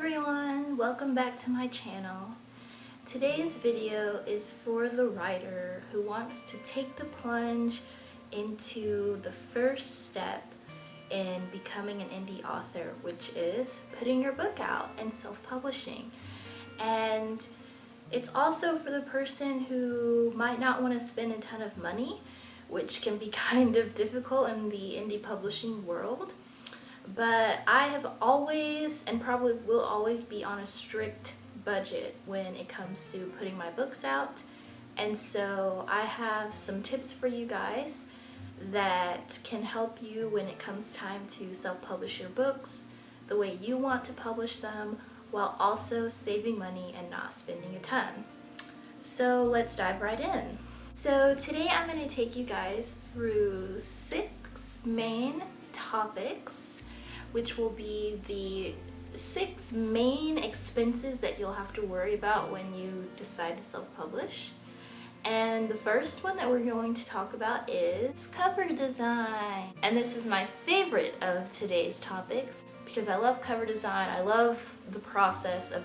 everyone, welcome back to my channel. Today's video is for the writer who wants to take the plunge into the first step in becoming an indie author, which is putting your book out and self-publishing. And it's also for the person who might not want to spend a ton of money, which can be kind of difficult in the indie publishing world. But I have always and probably will always be on a strict budget when it comes to putting my books out. And so I have some tips for you guys that can help you when it comes time to self-publish your books the way you want to publish them, while also saving money and not spending a ton. So let's dive right in. So today I'm going to take you guys through 6 main topics, which will be the 6 main expenses that you'll have to worry about when you decide to self-publish. And the first one that we're going to talk about is cover design. And this is my favorite of today's topics because I love cover design. I love the process of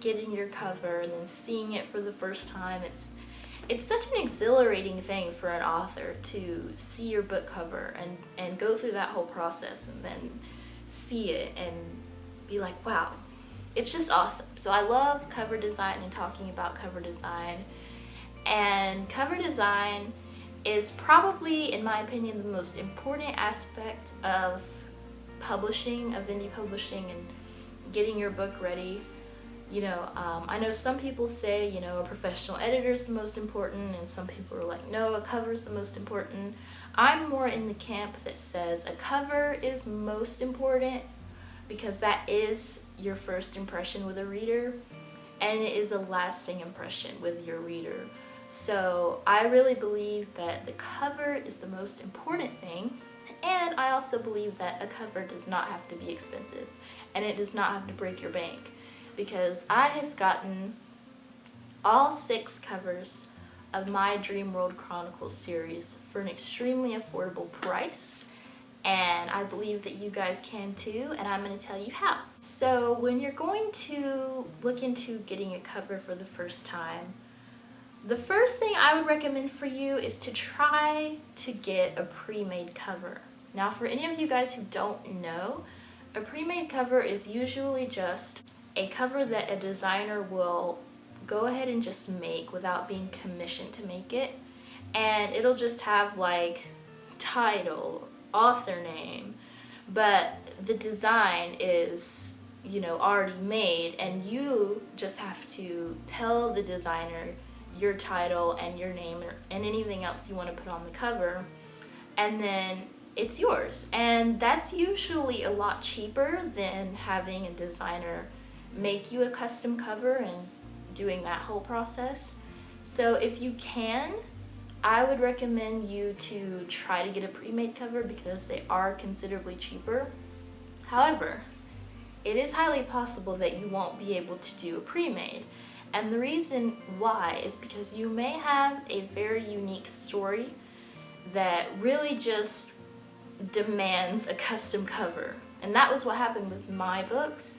getting your cover and then seeing it for the first time. It's such an exhilarating thing for an author to see your book cover and go through that whole process and then see it and be like, wow, it's just awesome. So I love cover design and talking about cover design. And cover design is probably, in my opinion, the most important aspect of publishing, of indie publishing, and getting your book ready. I know some people say, a professional editor is the most important, and some people are like, no, a cover is the most important. I'm more in the camp that says a cover is most important because that is your first impression with a reader, and it is a lasting impression with your reader. So I really believe that the cover is the most important thing, and I also believe that a cover does not have to be expensive, and it does not have to break your bank, because I have gotten all 6 covers of my Dreamworld Chronicles series for an extremely affordable price, and I believe that you guys can too, and I'm going to tell you how. So when you're going to look into getting a cover for the first time, the first thing I would recommend for you is to try to get a pre-made cover. Now, for any of you guys who don't know, a pre-made cover is usually just a cover that a designer will go ahead and just make without being commissioned to make it, and it'll just have like title, author name, but the design is already made, and you just have to tell the designer your title and your name and anything else you want to put on the cover, and then it's yours. And that's usually a lot cheaper than having a designer make you a custom cover and doing that whole process. So if you can, I would recommend you to try to get a pre-made cover because they are considerably cheaper. However, it is highly possible that you won't be able to do a pre-made. And the reason why is because you may have a very unique story that really just demands a custom cover. And that was what happened with my books.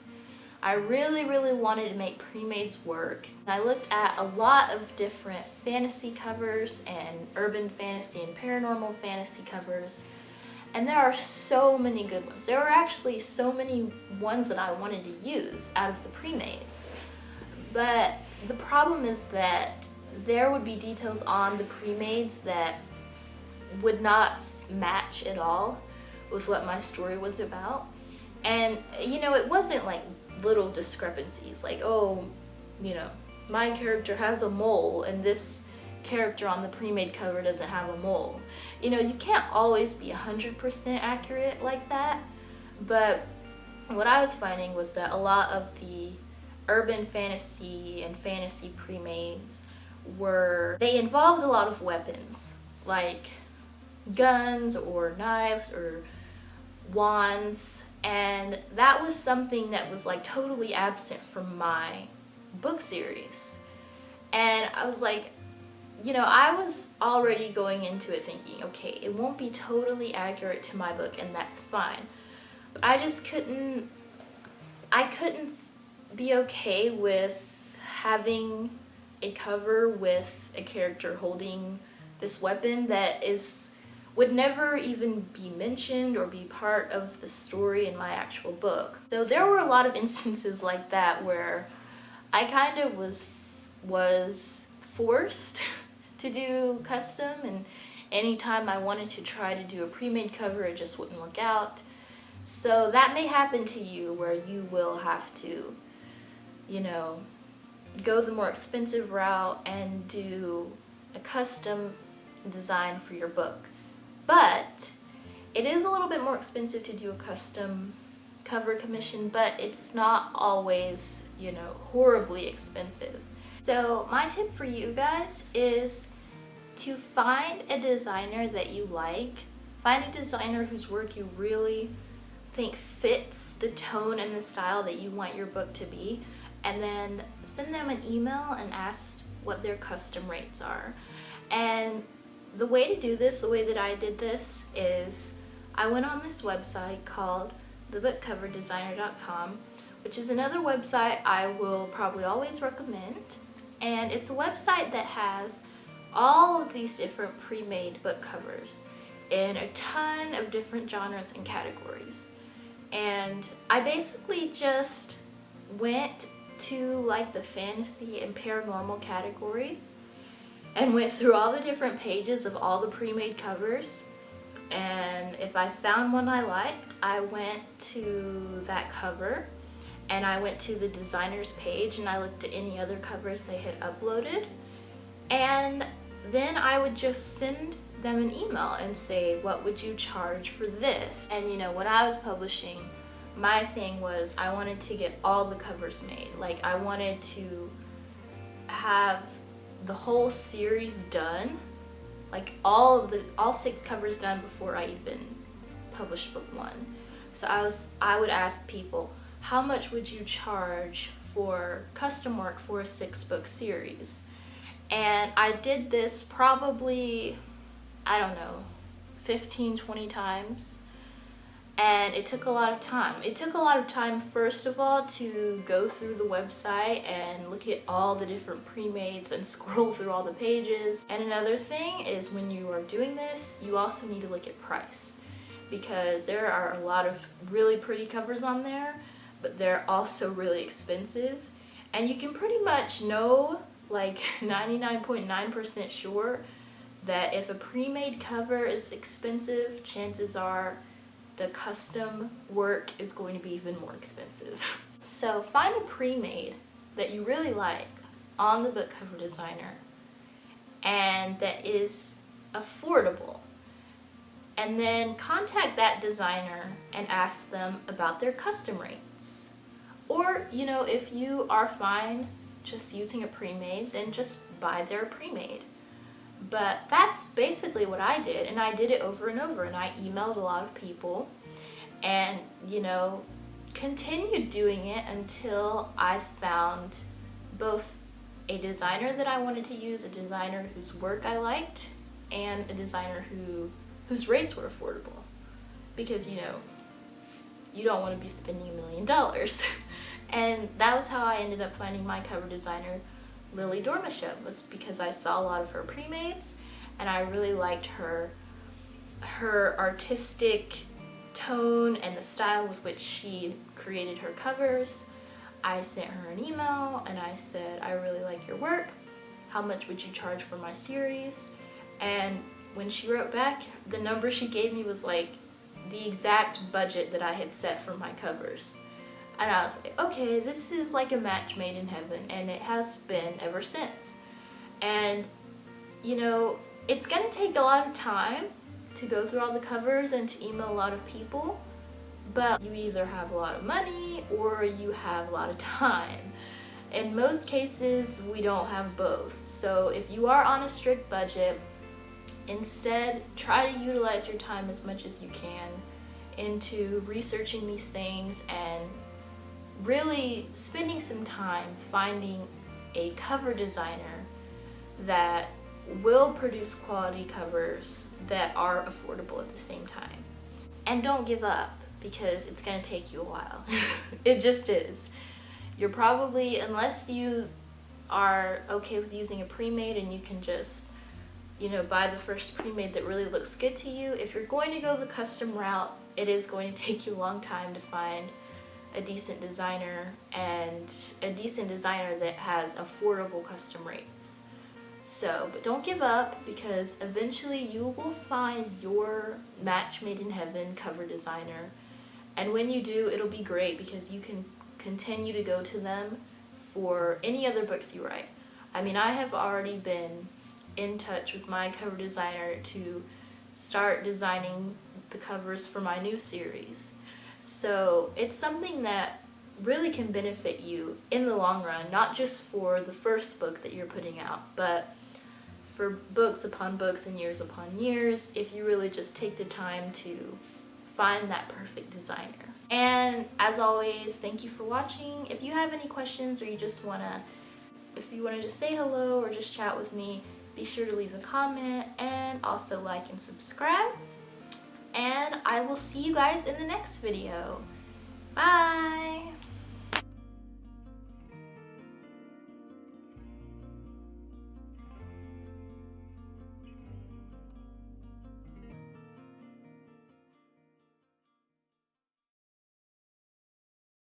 I really, really wanted to make pre-mades work. I looked at a lot of different fantasy covers and urban fantasy and paranormal fantasy covers, and there are so many good ones. There were actually so many ones that I wanted to use out of the pre-mades. But the problem is that there would be details on the pre-mades that would not match at all with what my story was about. And, it wasn't like little discrepancies, like, my character has a mole and this character on the pre-made cover doesn't have a mole. You can't always be 100% accurate like that, but what I was finding was that a lot of the urban fantasy and fantasy pre-mades they involved a lot of weapons, like guns or knives or wands, and that was something that was like totally absent from my book series. And I was like, I was already going into it thinking, okay, it won't be totally accurate to my book, and that's fine. But I couldn't be okay with having a cover with a character holding this weapon that would never even be mentioned or be part of the story in my actual book. So there were a lot of instances like that where I kind of was forced to do custom, and anytime I wanted to try to do a pre-made cover, it just wouldn't work out. So that may happen to you, where you will have to, you know, go the more expensive route and do a custom design for your book. But it is a little bit more expensive to do a custom cover commission, but it's not always, you know, horribly expensive. So my tip for you guys is to find a designer that you like. Find a designer whose work you really think fits the tone and the style that you want your book to be, and then send them an email and ask what their custom rates are. And the way to do this, the way that I did this, is I went on this website called thebookcoverdesigner.com, which is another website I will probably always recommend. And it's a website that has all of these different pre-made book covers in a ton of different genres and categories. And I basically just went to like the fantasy and paranormal categories and went through all the different pages of all the pre-made covers, and if I found one I liked, I went to that cover and I went to the designer's page and I looked at any other covers they had uploaded, and then I would just send them an email and say, what would you charge for this? And you know, when I was publishing, my thing was I wanted to get all the covers made. Like, I wanted to have the whole series done, like all 6 covers done before I even published book 1. So I would ask people, how much would you charge for custom work for a 6-book series? And I did this probably, I don't know, 15-20 times. And it took a lot of time. It took a lot of time, first of all, to go through the website and look at all the different pre-mades and scroll through all the pages. And another thing is, when you are doing this, you also need to look at price, because there are a lot of really pretty covers on there, but they're also really expensive. And you can pretty much know, like 99.9% sure, that if a pre-made cover is expensive, chances are the custom work is going to be even more expensive. So find a pre-made that you really like on the Book Cover Designer and that is affordable, and then contact that designer and ask them about their custom rates. Or, you know, if you are fine just using a pre-made, then just buy their pre-made. But that's basically what I did, and I did it over and over, and I emailed a lot of people and, you know, continued doing it until I found both a designer that I wanted to use, a designer whose work I liked, and a designer whose rates were affordable. Because, you know, you don't want to be spending $1 million. And that was how I ended up finding my cover designer, Lily Dormashev, was because I saw a lot of her pre-mades and I really liked her artistic tone and the style with which she created her covers. I sent her an email and I said, I really like your work. How much would you charge for my series? And when she wrote back, the number she gave me was like the exact budget that I had set for my covers. And I was like, okay, this is like a match made in heaven, and it has been ever since. And, you know, it's going to take a lot of time to go through all the covers and to email a lot of people, but you either have a lot of money or you have a lot of time. In most cases, we don't have both. So if you are on a strict budget, instead try to utilize your time as much as you can into researching these things and really spending some time finding a cover designer that will produce quality covers that are affordable at the same time. And don't give up, because it's going to take you a while. It just is. you're probably, unless you are okay with using a pre-made and you can just, you know, buy the first pre-made that really looks good to you, if you're going to go the custom route, it is going to take you a long time to find a decent designer, and a decent designer that has affordable custom rates. So, but don't give up, because eventually you will find your match made in heaven cover designer. And when you do, it'll be great because you can continue to go to them for any other books you write. I mean, I have already been in touch with my cover designer to start designing the covers for my new series. So it's something that really can benefit you in the long run, not just for the first book that you're putting out, but for books upon books and years upon years, if you really just take the time to find that perfect designer. And as always, thank you for watching. If you have any questions, or you just if you want to just say hello or just chat with me, be sure to leave a comment, and also like and subscribe. And I will see you guys in the next video. Bye!